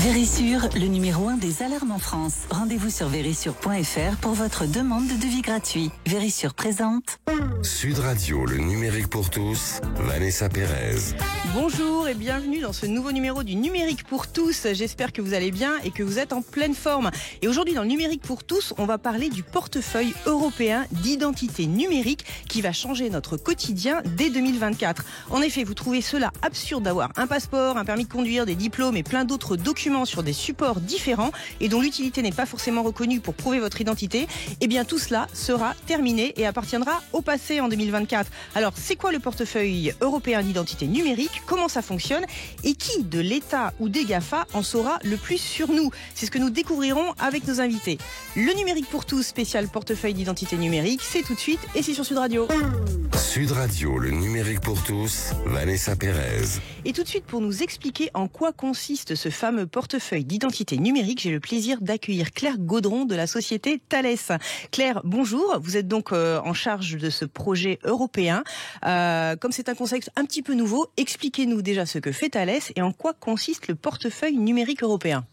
Vérissure, le numéro 1 des alarmes en France. Rendez-vous sur vérissure.fr pour votre demande de devis gratuit. Vérissure présente. Sud Radio, le numérique pour tous, Vanessa Pérez. Bonjour et bienvenue dans ce nouveau numéro du numérique pour tous. J'espère que vous allez bien et que vous êtes en pleine forme. Et aujourd'hui dans le numérique pour tous, on va parler du portefeuille européen d'identité numérique qui va changer notre quotidien dès 2024. En effet, vous trouvez cela absurde d'avoir un passeport, un permis de conduire, des diplômes et plein d'autres documents sur des supports différents et dont l'utilité n'est pas forcément reconnue pour prouver votre identité. Eh bien tout cela sera terminé et appartiendra au passé en 2024. Alors c'est quoi le portefeuille européen d'identité numérique ? Comment ça fonctionne et qui de l'État ou des GAFA en saura le plus sur nous? C'est ce que nous découvrirons avec nos invités. Le numérique pour tous spécial portefeuille d'identité numérique, c'est tout de suite et c'est sur Sud Radio. Sud Radio, le numérique pour tous, Vanessa Pérez. Et tout de suite pour nous expliquer en quoi consiste ce fameux portefeuille d'identité numérique, j'ai le plaisir d'accueillir Claire Gaudron de la société Thales. Claire, bonjour, vous êtes donc en charge de ce projet européen. Comme c'est un contexte un petit peu nouveau, expliquez-nous déjà ce que fait Thales et en quoi consiste le portefeuille numérique européen.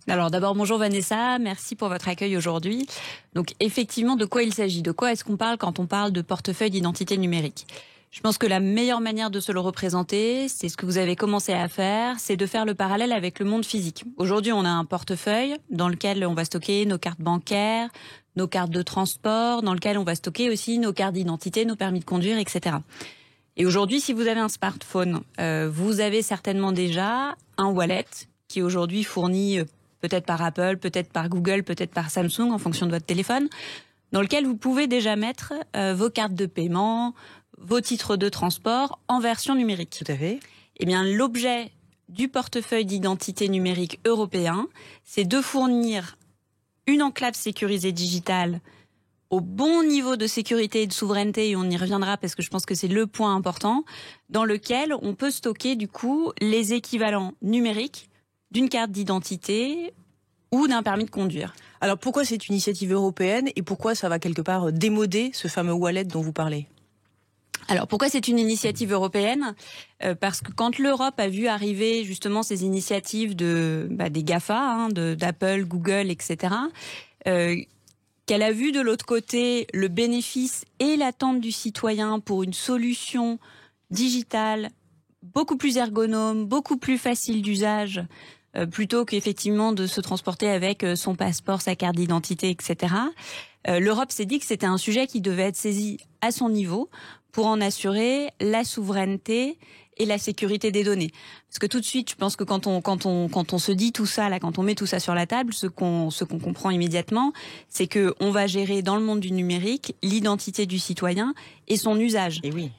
Alors d'abord, bonjour Vanessa, merci pour votre accueil aujourd'hui. Donc effectivement, de quoi il s'agit? De quoi est-ce qu'on parle quand on parle de portefeuille d'identité numérique? Je pense que la meilleure manière de se le représenter, c'est ce que vous avez commencé à faire, c'est de faire le parallèle avec le monde physique. Aujourd'hui, on a un portefeuille dans lequel on va stocker nos cartes bancaires, nos cartes de transport, dans lequel on va stocker aussi nos cartes d'identité, nos permis de conduire, etc. Et aujourd'hui, si vous avez un smartphone, vous avez certainement déjà un wallet qui aujourd'hui fourni peut-être par Apple, peut-être par Google, peut-être par Samsung en fonction de votre téléphone, dans lequel vous pouvez déjà mettre vos cartes de paiement, vos titres de transport en version numérique. Tout à fait. Eh bien, l'objet du portefeuille d'identité numérique européen, c'est de fournir une enclave sécurisée digitale au bon niveau de sécurité et de souveraineté, et on y reviendra parce que je pense que c'est le point important, dans lequel on peut stocker du coup les équivalents numériques d'une carte d'identité ou d'un permis de conduire. Alors pourquoi c'est une initiative européenne et pourquoi ça va quelque part démoder ce fameux wallet dont vous parlez ? Alors pourquoi c'est une initiative européenne ? Parce que quand l'Europe a vu arriver justement ces initiatives des GAFA, d'Apple, Google, etc., qu'elle a vu de l'autre côté le bénéfice et l'attente du citoyen pour une solution digitale beaucoup plus ergonome, beaucoup plus facile d'usage, plutôt qu'effectivement de se transporter avec son passeport, sa carte d'identité, etc. L'Europe s'est dit que c'était un sujet qui devait être saisi à son niveau pour en assurer la souveraineté et la sécurité des données. Parce que tout de suite, je pense que quand on se dit tout ça, là, quand on met tout ça sur la table, ce qu'on comprend immédiatement, c'est que on va gérer dans le monde du numérique l'identité du citoyen et son usage. Et oui.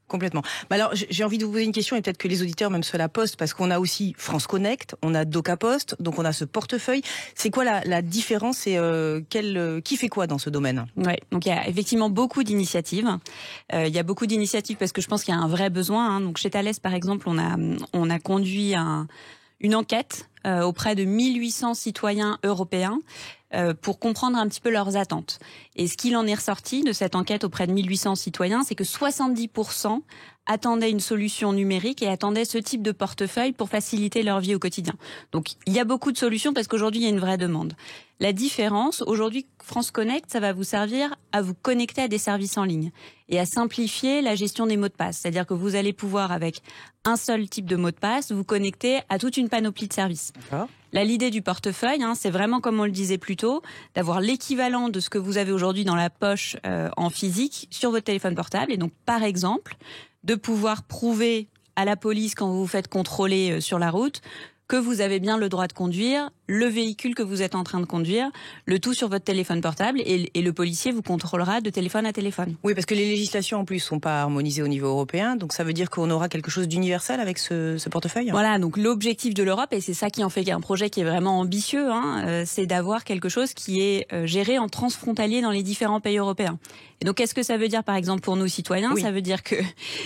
Complètement. Alors, j'ai envie de vous poser une question et peut-être que les auditeurs même se la posent parce qu'on a aussi France Connect, on a DocaPost, donc on a ce portefeuille. C'est quoi la différence et qui fait quoi dans ce domaine ? Ouais, donc il y a effectivement beaucoup d'initiatives. Il y a beaucoup d'initiatives parce que je pense qu'il y a un vrai besoin. Donc chez Thales, par exemple, on a conduit une enquête auprès de 1800 citoyens européens pour comprendre un petit peu leurs attentes. Et ce qu'il en est ressorti de cette enquête auprès de 1800 citoyens, c'est que 70% attendaient une solution numérique et attendaient ce type de portefeuille pour faciliter leur vie au quotidien. Donc il y a beaucoup de solutions parce qu'aujourd'hui il y a une vraie demande. La différence, aujourd'hui France Connect, ça va vous servir à vous connecter à des services en ligne et à simplifier la gestion des mots de passe. C'est-à-dire que vous allez pouvoir, avec un seul type de mot de passe, vous connecter à toute une panoplie de services. D'accord. Là, l'idée du portefeuille, c'est vraiment, comme on le disait plus tôt, d'avoir l'équivalent de ce que vous avez aujourd'hui dans la poche en physique sur votre téléphone portable. Et donc, par exemple, de pouvoir prouver à la police quand vous vous faites contrôler sur la route que vous avez bien le droit de conduire, le véhicule que vous êtes en train de conduire, le tout sur votre téléphone portable et le policier vous contrôlera de téléphone à téléphone. Oui, parce que les législations en plus sont pas harmonisées au niveau européen, donc ça veut dire qu'on aura quelque chose d'universel avec ce portefeuille. Voilà, donc l'objectif de l'Europe, et c'est ça qui en fait un projet qui est vraiment ambitieux, c'est d'avoir quelque chose qui est géré en transfrontalier dans les différents pays européens. Et donc qu'est-ce que ça veut dire par exemple pour nous citoyens ? Oui. Ça veut dire que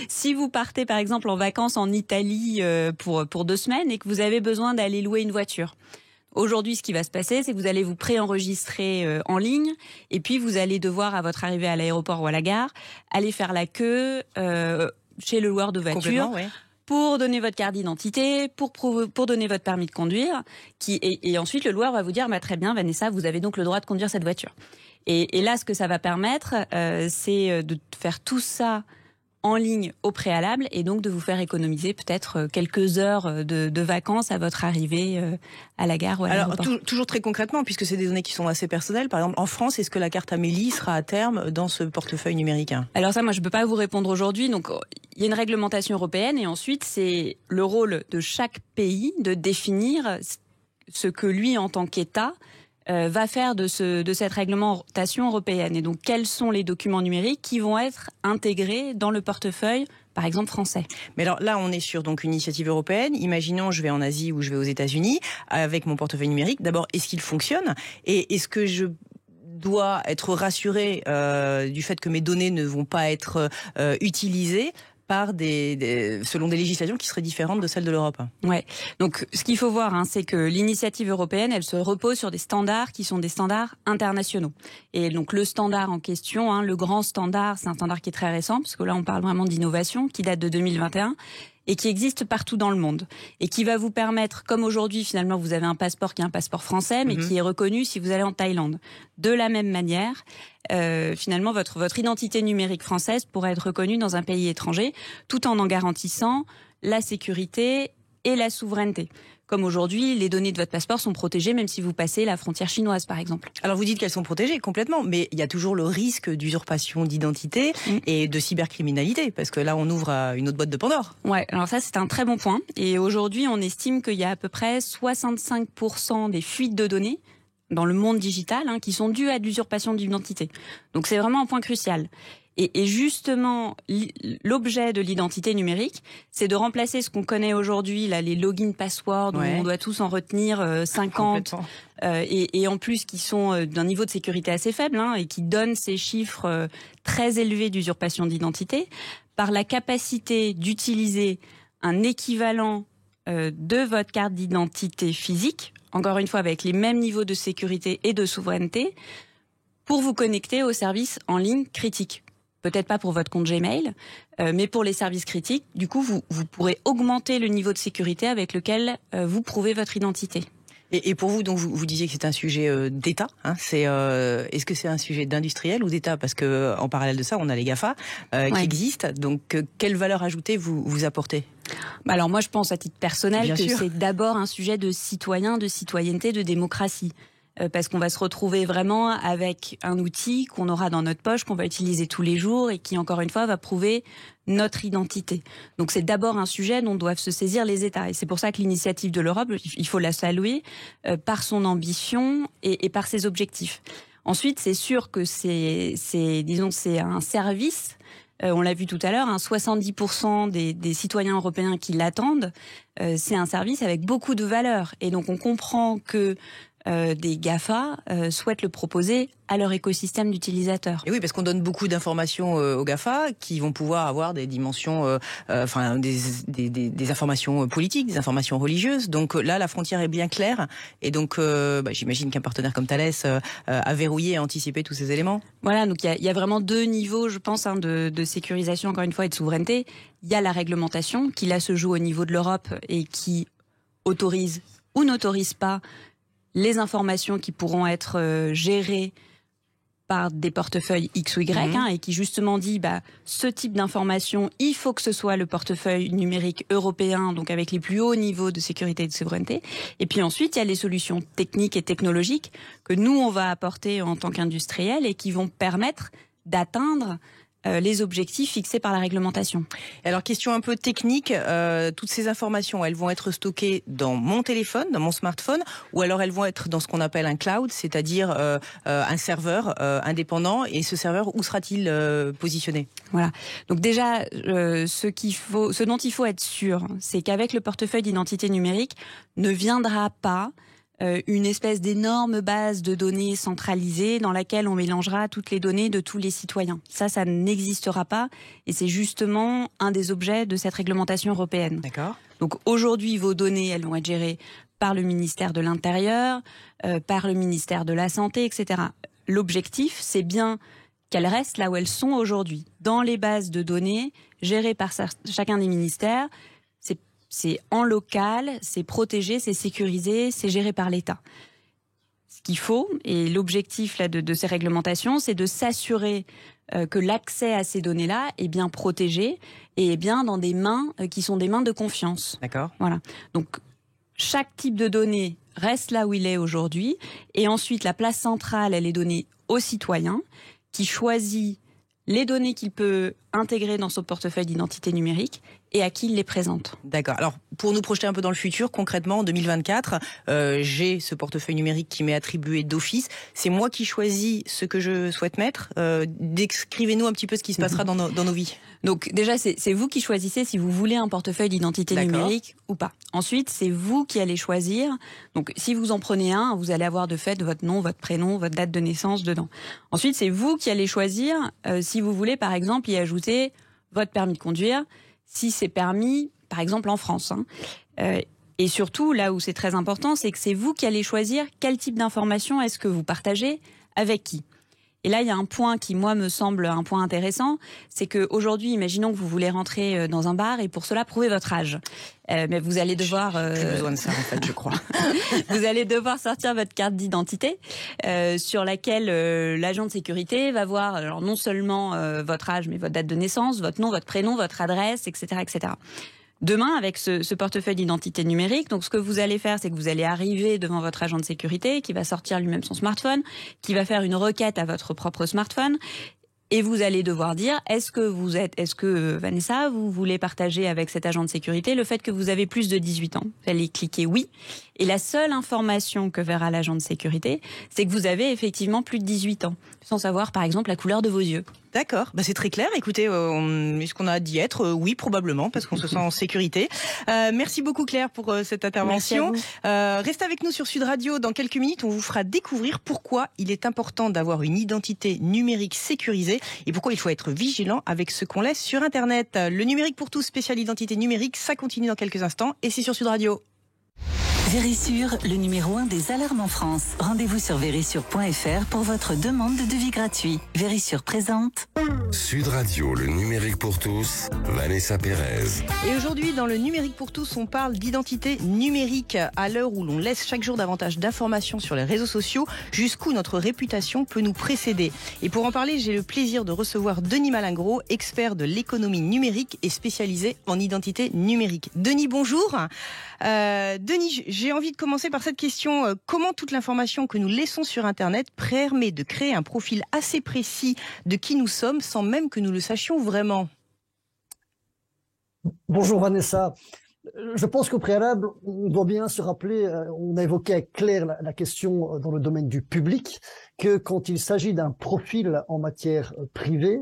si vous partez par exemple en vacances en Italie pour 2 semaines et que vous avez besoin d'aller louer une voiture, aujourd'hui, ce qui va se passer, c'est que vous allez vous préenregistrer en ligne et puis vous allez devoir, à votre arrivée à l'aéroport ou à la gare, aller faire la queue chez le loueur de voiture pour donner votre carte d'identité, pour donner votre permis de conduire, et ensuite le loueur va vous dire très bien Vanessa, vous avez donc le droit de conduire cette voiture. Et là, ce que ça va permettre, c'est de faire tout ça en ligne au préalable et donc de vous faire économiser peut-être quelques heures de vacances à votre arrivée à la gare ou à l'aéroport. Alors, toujours très concrètement, puisque c'est des données qui sont assez personnelles, par exemple, en France, est-ce que la carte Amélie sera à terme dans ce portefeuille numérique ? Alors ça, moi, je ne peux pas vous répondre aujourd'hui. Donc, il y a une réglementation européenne et ensuite, c'est le rôle de chaque pays de définir ce que lui, en tant qu'État, va faire de cette réglementation européenne. Et donc, quels sont les documents numériques qui vont être intégrés dans le portefeuille, par exemple, français. Mais alors là, on est sur donc une initiative européenne. Imaginons, je vais en Asie ou je vais aux États-Unis avec mon portefeuille numérique. D'abord, est-ce qu'il fonctionne ? Et est-ce que je dois être rassuré du fait que mes données ne vont pas être utilisées par selon des législations qui seraient différentes de celles de l'Europe. Ouais. Donc, ce qu'il faut voir, c'est que l'initiative européenne, elle se repose sur des standards qui sont des standards internationaux. Et donc, le standard en question, le grand standard, c'est un standard qui est très récent, parce que là, on parle vraiment d'innovation, qui date de 2021. Et qui existe partout dans le monde. Et qui va vous permettre, comme aujourd'hui, finalement, vous avez un passeport qui est un passeport français, mais qui est reconnu si vous allez en Thaïlande. De la même manière, finalement, votre identité numérique française pourra être reconnue dans un pays étranger, tout en garantissant la sécurité et la souveraineté. Comme aujourd'hui, les données de votre passeport sont protégées, même si vous passez la frontière chinoise, par exemple. Alors vous dites qu'elles sont protégées complètement, mais il y a toujours le risque d'usurpation d'identité et de cybercriminalité, parce que là, on ouvre une autre boîte de Pandore. Ouais, alors ça, c'est un très bon point. Et aujourd'hui, on estime qu'il y a à peu près 65% des fuites de données dans le monde digital qui sont dues à de l'usurpation d'identité. Donc c'est vraiment un point crucial. Et justement, l'objet de l'identité numérique, c'est de remplacer ce qu'on connaît aujourd'hui, là, les login passwords, où on doit tous en retenir 50, et en plus qui sont d'un niveau de sécurité assez faible, et qui donnent ces chiffres très élevés d'usurpation d'identité, par la capacité d'utiliser un équivalent de votre carte d'identité physique, encore une fois avec les mêmes niveaux de sécurité et de souveraineté, pour vous connecter aux services en ligne critiques. Peut-être pas pour votre compte Gmail, mais pour les services critiques, du coup, vous pourrez augmenter le niveau de sécurité avec lequel vous prouvez votre identité. Et pour vous, donc, vous disiez que c'est un sujet d'État. Est-ce que c'est un sujet d'industriel ou d'État ? Parce que en parallèle de ça, on a les GAFA qui existent. Donc, quelle valeur ajoutée vous apportez ? Alors moi, je pense à titre personnel Bien que sûr. c'est d'abord un sujet de citoyen, de citoyenneté, de démocratie. Parce qu'on va se retrouver vraiment avec un outil qu'on aura dans notre poche, qu'on va utiliser tous les jours et qui, encore une fois, va prouver notre identité. Donc c'est d'abord un sujet dont doivent se saisir les États. Et c'est pour ça que l'initiative de l'Europe, il faut la saluer par son ambition et par ses objectifs. Ensuite, c'est sûr que c'est un service. On l'a vu tout à l'heure, 70% des citoyens européens qui l'attendent, c'est un service avec beaucoup de valeur. Et donc on comprend que des GAFA souhaitent le proposer à leur écosystème d'utilisateurs. Et oui, parce qu'on donne beaucoup d'informations aux GAFA qui vont pouvoir avoir des dimensions, des informations politiques, des informations religieuses. Donc là, la frontière est bien claire. Et donc, j'imagine qu'un partenaire comme Thales a verrouillé et anticipé tous ces éléments. Voilà, donc il y a vraiment deux niveaux, je pense, de sécurisation, encore une fois, et de souveraineté. Il y a la réglementation qui, là, se joue au niveau de l'Europe et qui autorise ou n'autorise pas les informations qui pourront être gérées par des portefeuilles X ou Y, et qui justement dit ce type d'information, il faut que ce soit le portefeuille numérique européen, donc avec les plus hauts niveaux de sécurité et de souveraineté. Et puis ensuite, il y a les solutions techniques et technologiques que nous, on va apporter en tant qu'industriels et qui vont permettre d'atteindre les objectifs fixés par la réglementation. Alors, question un peu technique, toutes ces informations, elles vont être stockées dans mon téléphone, dans mon smartphone, ou alors elles vont être dans ce qu'on appelle un cloud, c'est-à-dire un serveur indépendant, et ce serveur, où sera-t-il positionné ? Voilà. Donc déjà, ce dont il faut être sûr, c'est qu'avec le portefeuille d'identité numérique, ne viendra pas une espèce d'énorme base de données centralisée dans laquelle on mélangera toutes les données de tous les citoyens. Ça n'existera pas, et c'est justement un des objets de cette réglementation européenne. D'accord. Donc aujourd'hui, vos données, elles vont être gérées par le ministère de l'Intérieur, par le ministère de la Santé, etc. L'objectif, c'est bien qu'elles restent là où elles sont aujourd'hui, dans les bases de données gérées par chacun des ministères. c'est en local, c'est protégé, c'est sécurisé, c'est géré par l'État. Ce qu'il faut, et l'objectif là de ces réglementations, c'est de s'assurer que l'accès à ces données-là est bien protégé et est bien dans des mains qui sont des mains de confiance. D'accord. Voilà. Donc, chaque type de données reste là où il est aujourd'hui. Et ensuite, la place centrale, elle est donnée au citoyen qui choisit les données qu'il peut intégrer dans son portefeuille d'identité numérique et à qui il les présente. D'accord. Alors, pour nous projeter un peu dans le futur, concrètement, en 2024, j'ai ce portefeuille numérique qui m'est attribué d'office. C'est moi qui choisis ce que je souhaite mettre. Décrivez-nous un petit peu ce qui se passera dans nos vies. Donc déjà, c'est vous qui choisissez si vous voulez un portefeuille d'identité numérique ou pas. Ensuite, c'est vous qui allez choisir. Donc si vous en prenez un, vous allez avoir de fait votre nom, votre prénom, votre date de naissance dedans. Ensuite, c'est vous qui allez choisir si vous voulez, par exemple, y ajouter votre permis de conduire, si c'est permis, par exemple, en France. Et surtout, là où c'est très important, c'est que c'est vous qui allez choisir quel type d'information est-ce que vous partagez avec qui. Et là, il y a un point qui, moi, me semble un point intéressant, c'est qu'aujourd'hui, imaginons que vous voulez rentrer dans un bar et pour cela, prouver votre âge. Mais vous allez devoir... J'ai besoin de ça, en fait, je crois. Vous allez devoir sortir votre carte d'identité sur laquelle l'agent de sécurité va voir alors, non seulement votre âge, mais votre date de naissance, votre nom, votre prénom, votre adresse, etc., etc. Demain, avec ce portefeuille d'identité numérique, donc ce que vous allez faire, c'est que vous allez arriver devant votre agent de sécurité qui va sortir lui-même son smartphone, qui va faire une requête à votre propre smartphone. Et vous allez devoir dire, est-ce que Vanessa, vous voulez partager avec cet agent de sécurité le fait que vous avez plus de 18 ans? Vous allez cliquer oui. Et la seule information que verra l'agent de sécurité, c'est que vous avez effectivement plus de 18 ans, sans savoir par exemple la couleur de vos yeux. D'accord, c'est très clair. Écoutez, est-ce qu'on a d'y être? Oui, probablement, parce qu'on se sent en sécurité. Merci beaucoup Claire pour cette intervention. Restez avec nous sur Sud Radio. Dans quelques minutes, on vous fera découvrir pourquoi il est important d'avoir une identité numérique sécurisée et pourquoi il faut être vigilant avec ce qu'on laisse sur Internet. Le numérique pour tous, spécial identité numérique, ça continue dans quelques instants et c'est sur Sud Radio. Vérissure, le numéro 1 des alarmes en France. Rendez-vous sur vérissure.fr pour votre demande de devis gratuit. Vérissure présente. Sud Radio, le numérique pour tous, Vanessa Pérez. Et aujourd'hui, dans le numérique pour tous, on parle d'identité numérique. À l'heure où l'on laisse chaque jour davantage d'informations sur les réseaux sociaux, jusqu'où notre réputation peut nous précéder. Et pour en parler, j'ai le plaisir de recevoir Denis Malingro, expert de l'économie numérique et spécialisé en identité numérique. Denis, bonjour. Denis, j'ai envie de commencer par cette question. Comment toute l'information que nous laissons sur Internet permet de créer un profil assez précis de qui nous sommes sans même que nous le sachions vraiment? Bonjour Vanessa. Je pense qu'au préalable, on doit bien se rappeler, on a évoqué avec Claire la question dans le domaine du public, que quand il s'agit d'un profil en matière privée,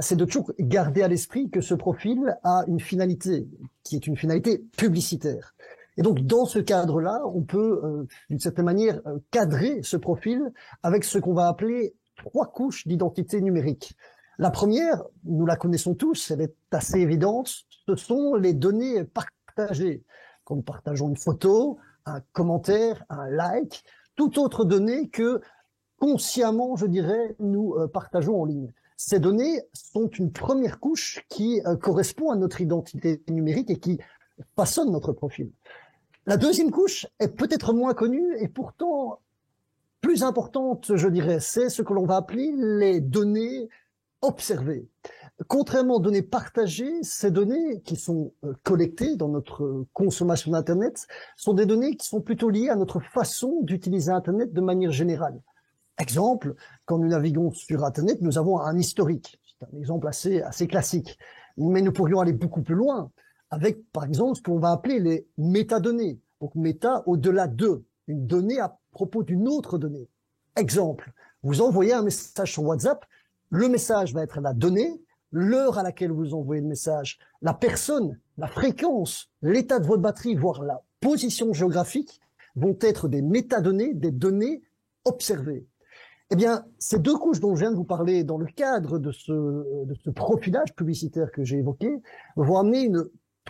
c'est de toujours garder à l'esprit que ce profil a une finalité, qui est une finalité publicitaire. Et donc, dans ce cadre-là, on peut, d'une certaine manière, cadrer ce profil avec ce qu'on va appeler 3 couches d'identité numérique. La première, nous la connaissons tous, elle est assez évidente, ce sont les données partagées. Quand nous partageons une photo, un commentaire, un like, toute autre donnée que consciemment, je dirais, nous partageons en ligne. Ces données sont une première couche qui correspond à notre identité numérique et qui façonne notre profil. La deuxième couche est peut-être moins connue et pourtant plus importante, je dirais, c'est ce que l'on va appeler les données observées. Contrairement aux données partagées, ces données qui sont collectées dans notre consommation d'Internet sont des données qui sont plutôt liées à notre façon d'utiliser Internet de manière générale. Exemple, quand nous naviguons sur Internet, nous avons un historique. C'est un exemple assez classique. Mais nous pourrions aller beaucoup plus loin avec, par exemple, ce qu'on va appeler les métadonnées. Donc, méta au-delà de, une donnée à propos d'une autre donnée. Exemple, vous envoyez un message sur WhatsApp, le message va être la donnée, l'heure à laquelle vous envoyez le message, la personne, la fréquence, l'état de votre batterie, voire la position géographique, vont être des métadonnées, des données observées. Eh bien, ces 2 couches dont je viens de vous parler dans le cadre de ce profilage publicitaire que j'ai évoqué vont amener une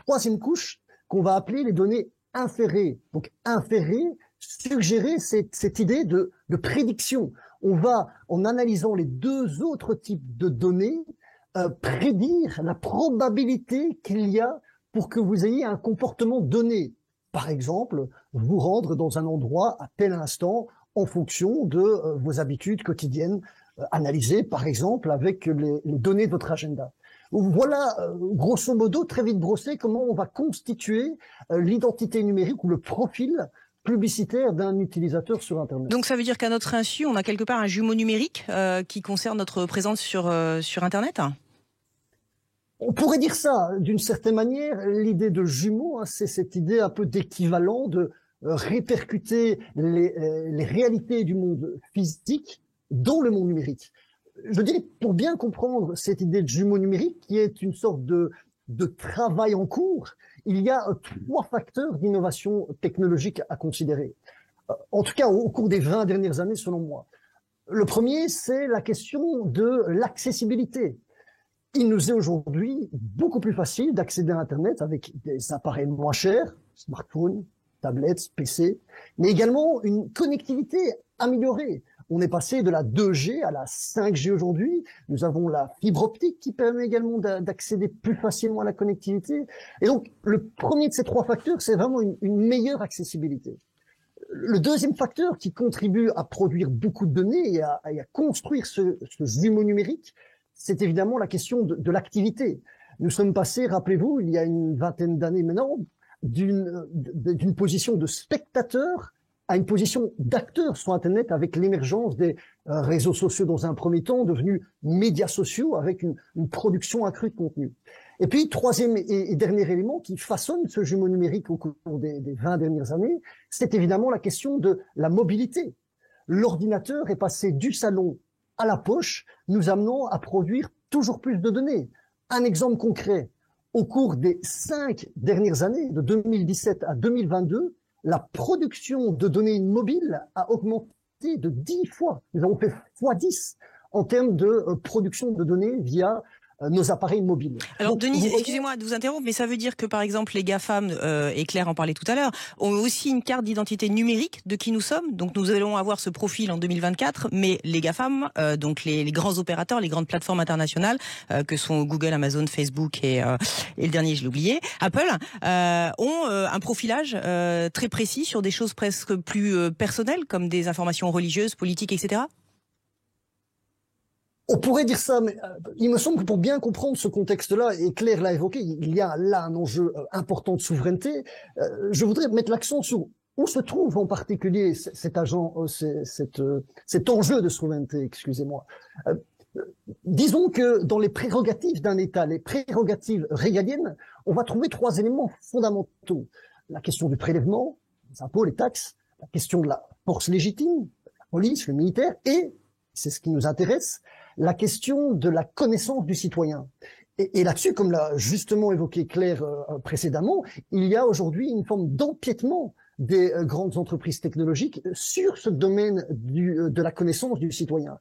3e couche qu'on va appeler les données inférées. Donc, inférées, suggérer cette idée de prédiction. On va, en analysant les 2 autres types de données, prédire la probabilité qu'il y a pour que vous ayez un comportement donné. Par exemple, vous rendre dans un endroit à tel instant en fonction de vos habitudes quotidiennes analysées, par exemple, avec les données de votre agenda. Voilà, grosso modo, très vite brossé, comment on va constituer l'identité numérique ou le profil publicitaire d'un utilisateur sur Internet. Donc ça veut dire qu'à notre insu, on a quelque part un jumeau numérique qui concerne notre présence sur Internet ? On pourrait dire ça, d'une certaine manière. L'idée de jumeau, c'est cette idée un peu d'équivalent, de répercuter les réalités du monde physique dans le monde numérique. Je dirais, pour bien comprendre cette idée de jumeau numérique, qui est une sorte de travail en cours, il y a 3 facteurs d'innovation technologique à considérer. En tout cas, au cours des 20 dernières années, selon moi. Le premier, c'est la question de l'accessibilité. Il nous est aujourd'hui beaucoup plus facile d'accéder à Internet avec des appareils moins chers, smartphones, tablettes, PC, mais également une connectivité améliorée. On est passé de la 2G à la 5G aujourd'hui. Nous avons la fibre optique qui permet également d'accéder plus facilement à la connectivité. Et donc, le premier de ces 3 facteurs, c'est vraiment une meilleure accessibilité. Le deuxième facteur qui contribue à produire beaucoup de données et à construire ce jumeau numérique, c'est évidemment la question de l'activité. Nous sommes passés, rappelez-vous, il y a une vingtaine d'années maintenant, d'une position de spectateur à une position d'acteur sur Internet avec l'émergence des réseaux sociaux dans un premier temps, devenus médias sociaux avec une production accrue de contenu. Et puis, troisième et dernier élément qui façonne ce jumeau numérique au cours des 20 dernières années, c'est évidemment la question de la mobilité. L'ordinateur est passé du salon à la poche, nous amenant à produire toujours plus de données. Un exemple concret, au cours des 5 dernières années, de 2017 à 2022, la production de données mobiles a augmenté de 10 fois. Nous avons fait x10 en termes de production de données via nos appareils mobiles. Alors donc, Denis, excusez-moi de vous interrompre, mais ça veut dire que par exemple les GAFAM, et Claire en parlait tout à l'heure, ont aussi une carte d'identité numérique de qui nous sommes. Donc nous allons avoir ce profil en 2024, mais les GAFAM, donc les grands opérateurs, les grandes plateformes internationales, que sont Google, Amazon, Facebook et le dernier, je l'ai oublié, Apple, ont un profilage très précis sur des choses presque plus personnelles, comme des informations religieuses, politiques, etc. On pourrait dire ça, mais il me semble que pour bien comprendre ce contexte-là, et Claire l'a évoqué, il y a là un enjeu important de souveraineté. Je voudrais mettre l'accent sur où se trouve en particulier cet enjeu de souveraineté, excusez-moi. Disons que dans les prérogatives d'un État, les prérogatives régaliennes, on va trouver 3 éléments fondamentaux. La question du prélèvement, les impôts, les taxes, la question de la force légitime, la police, le militaire, et, c'est ce qui nous intéresse, la question de la connaissance du citoyen. Et là-dessus, comme l'a justement évoqué Claire précédemment, il y a aujourd'hui une forme d'empiètement des grandes entreprises technologiques sur ce domaine de la connaissance du citoyen.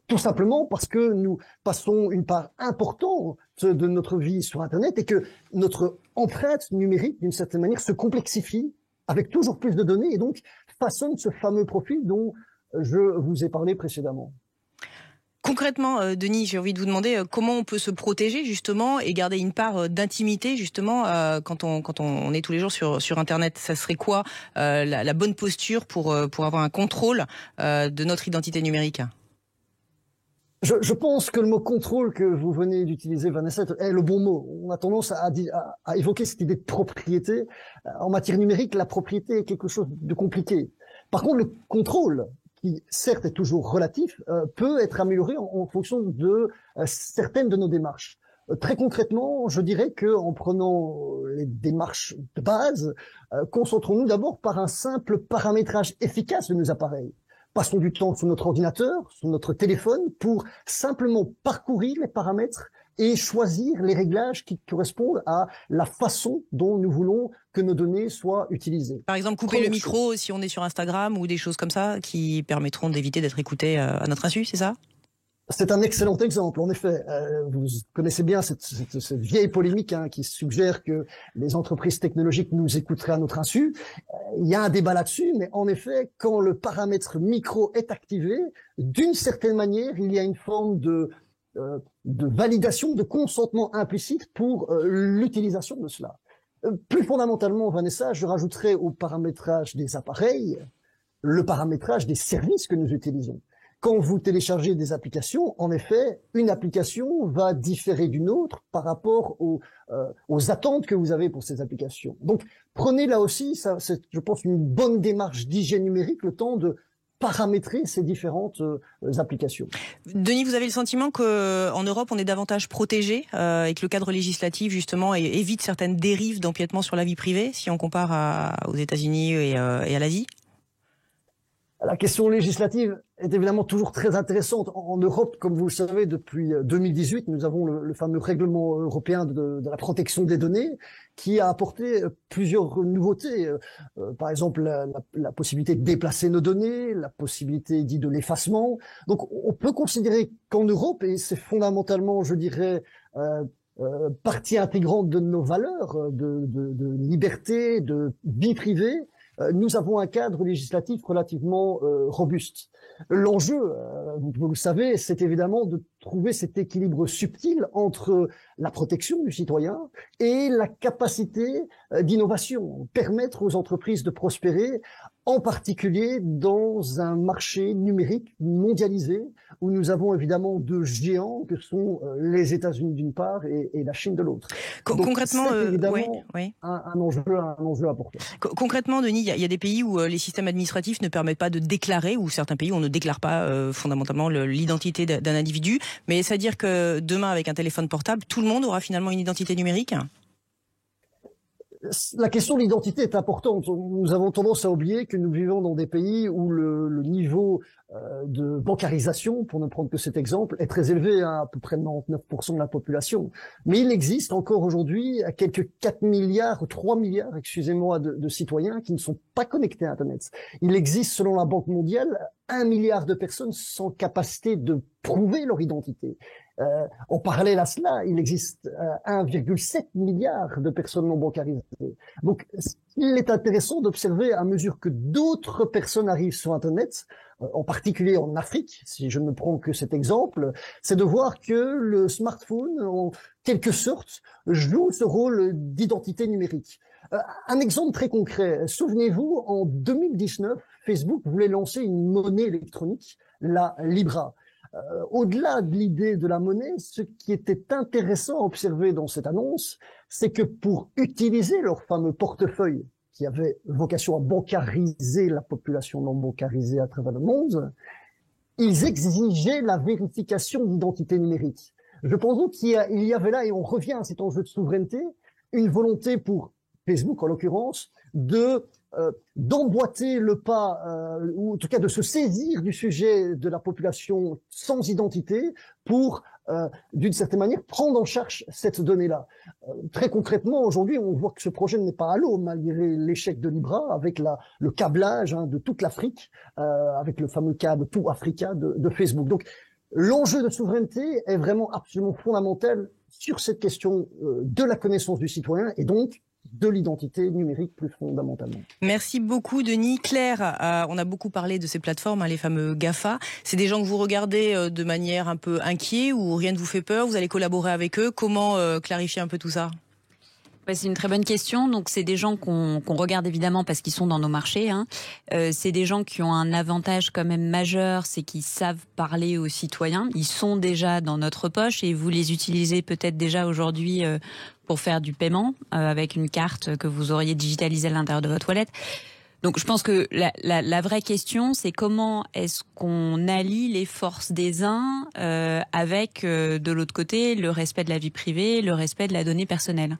Tout simplement parce que nous passons une part importante de notre vie sur Internet et que notre empreinte numérique, d'une certaine manière, se complexifie avec toujours plus de données et donc façonne ce fameux profil dont je vous ai parlé précédemment. Concrètement, Denis, j'ai envie de vous demander comment on peut se protéger justement et garder une part d'intimité justement quand on est tous les jours sur Internet. Ça serait quoi la bonne posture pour avoir un contrôle de notre identité numérique ? Je pense que le mot contrôle que vous venez d'utiliser, Vanessa, est le bon mot. On a tendance à évoquer cette idée de propriété. En matière numérique, la propriété est quelque chose de compliqué. Par contre, le contrôle, qui certes est toujours relatif, peut être amélioré en fonction de certaines de nos démarches. Très concrètement, je dirais que en prenant les démarches de base, concentrons-nous d'abord par un simple paramétrage efficace de nos appareils. Passons du temps sur notre ordinateur, sur notre téléphone, pour simplement parcourir les paramètres et choisir les réglages qui correspondent à la façon dont nous voulons que nos données soient utilisées. Par exemple, couper le micro si on est sur Instagram ou des choses comme ça qui permettront d'éviter d'être écouté à notre insu, c'est ça ? C'est un excellent exemple, en effet. Vous connaissez bien cette vieille polémique qui suggère que les entreprises technologiques nous écouteraient à notre insu. Il y a un débat là-dessus, mais en effet, quand le paramètre micro est activé, d'une certaine manière, il y a une forme de validation, de consentement implicite pour l'utilisation de cela. Plus fondamentalement, Vanessa, je rajouterais au paramétrage des appareils le paramétrage des services que nous utilisons. Quand vous téléchargez des applications, en effet, une application va différer d'une autre par rapport aux attentes que vous avez pour ces applications. Donc, prenez là aussi, ça, c'est, je pense, une bonne démarche d'hygiène numérique, le temps de paramétrer ces différentes applications. Denis, vous avez le sentiment qu'en Europe, on est davantage protégé et que le cadre législatif, justement, évite certaines dérives d'empiètement sur la vie privée, si on compare aux États-Unis et à l'Asie? La question législative est évidemment toujours très intéressante. En Europe, comme vous le savez, depuis 2018, nous avons le fameux règlement européen de la protection des données qui a apporté plusieurs nouveautés. Par exemple, la possibilité de déplacer nos données, la possibilité dit de l'effacement. Donc, on peut considérer qu'en Europe, et c'est fondamentalement, je dirais, partie intégrante de nos valeurs de liberté, de vie privée, nous avons un cadre législatif relativement robuste. L'enjeu, vous le savez, c'est évidemment de trouver cet équilibre subtil entre la protection du citoyen et la capacité d'innovation, permettre aux entreprises de prospérer, en particulier dans un marché numérique mondialisé où nous avons évidemment deux géants que sont les États-Unis d'une part et la Chine de l'autre. Concrètement, c'est évidemment oui. un enjeu important. Concrètement, Denis, il y a des pays où les systèmes administratifs ne permettent pas de déclarer, ou certains pays où on ne déclare pas fondamentalement l'identité d'un individu. Mais c'est-à-dire que demain, avec un téléphone portable, tout le monde aura finalement une identité numérique ? La question de l'identité est importante. Nous avons tendance à oublier que nous vivons dans des pays où le niveau de bancarisation, pour ne prendre que cet exemple, est très élevé, à peu près 99% de la population. Mais il existe encore aujourd'hui quelques 4 milliards, 3 milliards, excusez-moi, de citoyens qui ne sont pas connectés à Internet. Il existe, selon la Banque mondiale, 1 milliard de personnes sans capacité de prouver leur identité. En parallèle à cela, il existe 1,7 milliard de personnes non bancarisées. Donc, il est intéressant d'observer à mesure que d'autres personnes arrivent sur Internet, en particulier en Afrique, si je ne prends que cet exemple, c'est de voir que le smartphone, en quelque sorte, joue ce rôle d'identité numérique. Un exemple très concret. Souvenez-vous, en 2019, Facebook voulait lancer une monnaie électronique, la Libra. Au-delà de l'idée de la monnaie, ce qui était intéressant à observer dans cette annonce, c'est que pour utiliser leur fameux portefeuille, qui avait vocation à bancariser la population non bancarisée à travers le monde, ils exigeaient la vérification d'identité numérique. Je pense donc qu'il y avait là, et on revient à cet enjeu de souveraineté, une volonté pour Facebook en l'occurrence, d'emboîter le pas, ou en tout cas de se saisir du sujet de la population sans identité pour, d'une certaine manière, prendre en charge cette donnée-là. Très concrètement, aujourd'hui, on voit que ce projet n'est pas à l'eau, malgré l'échec de Libra, avec le câblage de toute l'Afrique, avec le fameux câble Tout Africa de Facebook. Donc, l'enjeu de souveraineté est vraiment absolument fondamental sur cette question de la connaissance du citoyen et donc de l'identité numérique plus fondamentalement. Merci beaucoup Denis. Claire, on a beaucoup parlé de ces plateformes, les fameux GAFA. C'est des gens que vous regardez de manière un peu inquiet ou rien ne vous fait peur? Vous allez collaborer avec eux. Comment clarifier un peu tout ça? C'est une très bonne question. Donc, c'est des gens qu'on regarde évidemment parce qu'ils sont dans nos marchés. C'est des gens qui ont un avantage quand même majeur, c'est qu'ils savent parler aux citoyens. Ils sont déjà dans notre poche et vous les utilisez peut-être déjà aujourd'hui pour faire du paiement avec une carte que vous auriez digitalisée à l'intérieur de votre wallet. Donc, je pense que la vraie question, c'est comment est-ce qu'on allie les forces des uns avec, de l'autre côté, le respect de la vie privée, le respect de la donnée personnelle.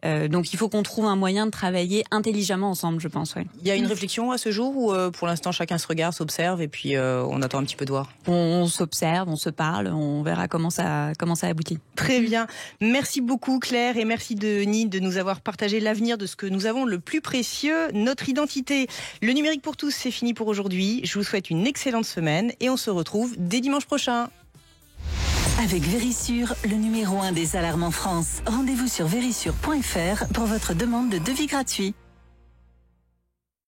Donc il faut qu'on trouve un moyen de travailler intelligemment ensemble, je pense. Ouais. Il y a une réflexion à ce jour ou pour l'instant chacun se regarde, s'observe et puis on attend un petit peu de voir? On s'observe, on se parle, on verra comment ça aboutit. Très bien. Merci beaucoup Claire et merci Denis de nous avoir partagé l'avenir de ce que nous avons le plus précieux, notre identité. Le numérique pour tous, c'est fini pour aujourd'hui. Je vous souhaite une excellente semaine et on se retrouve dès dimanche prochain. Avec Vérissure, le numéro 1 des alarmes en France. Rendez-vous sur vérissure.fr pour votre demande de devis gratuit.